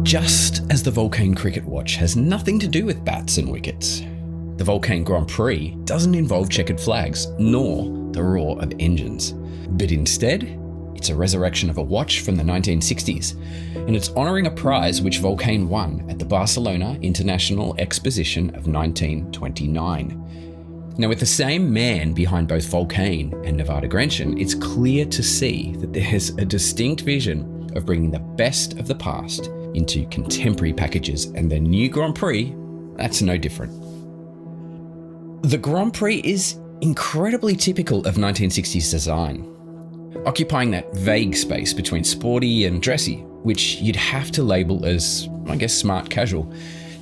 Just as the Vulcain cricket watch has nothing to do with bats and wickets, the Vulcain Grand Prix doesn't involve checkered flags, nor the roar of engines. But instead, it's a resurrection of a watch from the 1960s, and it's honouring a prize which Vulcain won at the Barcelona International Exposition of 1929. Now, with the same man behind both Vulcain and Nivada Grenchen, it's clear to see that there's a distinct vision of bringing the best of the past into contemporary packages, and the new Grand Prix, that's no different. The Grand Prix is incredibly typical of 1960s design, occupying that vague space between sporty and dressy, which you'd have to label as, I guess, smart casual.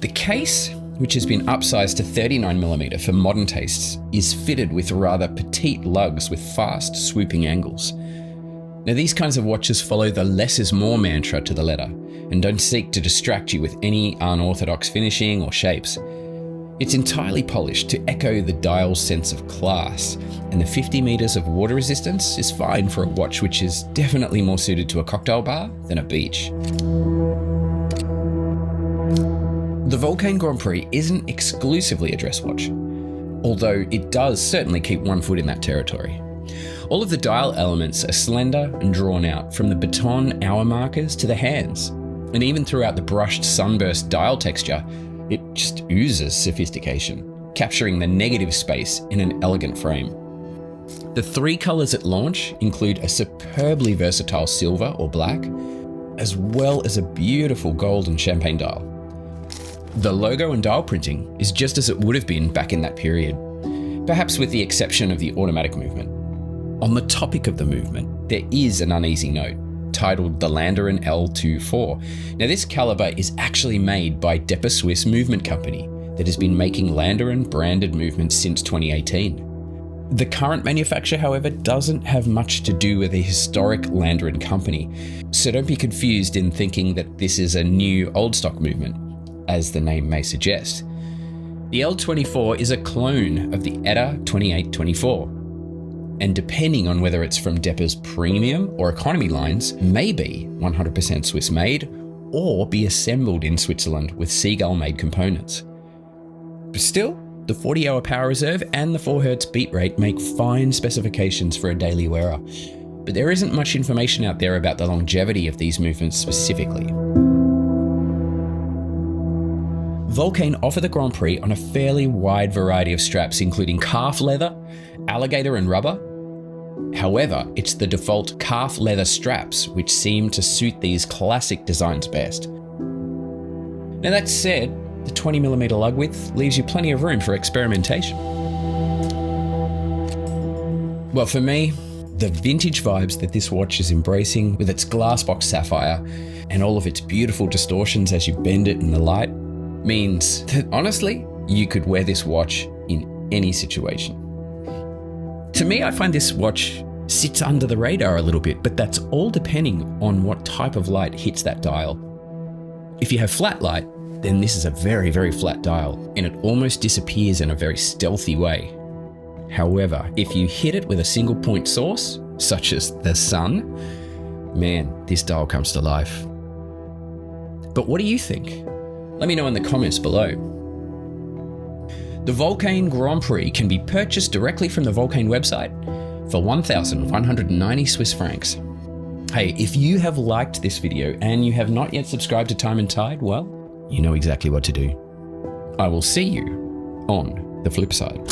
The case, which has been upsized to 39mm for modern tastes, is fitted with rather petite lugs with fast, swooping angles. Now, these kinds of watches follow the less is more mantra to the letter, and don't seek to distract you with any unorthodox finishing or shapes. It's entirely polished to echo the dial's sense of class, and the 50 meters of water resistance is fine for a watch which is definitely more suited to a cocktail bar than a beach. The Vulcain Grand Prix isn't exclusively a dress watch, although it does certainly keep one foot in that territory. All of the dial elements are slender and drawn out, from the baton hour markers to the hands, and even throughout the brushed sunburst dial texture, it just oozes sophistication, capturing the negative space in an elegant frame. The three colours at launch include a superbly versatile silver or black, as well as a beautiful gold and champagne dial. The logo and dial printing is just as it would have been back in that period, perhaps with the exception of the automatic movement. On the topic of the movement, there is an uneasy note, titled the Landerin L24. Now, this caliber is actually made by Depper Swiss Movement Company that has been making Landerin branded movements since 2018. The current manufacturer, however, doesn't have much to do with the historic Landerin company, so don't be confused in thinking that this is a new old stock movement, as the name may suggest. The L24 is a clone of the ETA 2824. And depending on whether it's from Depper's premium or economy lines, may be 100% Swiss made or be assembled in Switzerland with Seagull made components. But still, the 40-hour power reserve and the 4Hz beat rate make fine specifications for a daily wearer, but there isn't much information out there about the longevity of these movements specifically. Vulcain offer the Grand Prix on a fairly wide variety of straps, including calf leather, alligator and rubber. However, it's the default calf leather straps which seem to suit these classic designs best. Now, that said, the 20mm lug width leaves you plenty of room for experimentation. Well, for me, the vintage vibes that this watch is embracing with its glassbox sapphire and all of its beautiful distortions as you bend it in the light means that honestly, you could wear this watch in any situation. To me, I find this watch sits under the radar a little bit, but that's all depending on what type of light hits that dial. If you have flat light, then this is a very, very flat dial, and it almost disappears in a very stealthy way. However, if you hit it with a single point source, such as the sun, man, this dial comes to life. But what do you think? Let me know in the comments below. The Vulcain Grand Prix can be purchased directly from the Vulcain website for 1,190 Swiss francs. Hey, if you have liked this video and you have not yet subscribed to Time+Tide, well, you know exactly what to do. I will see you on the flip side.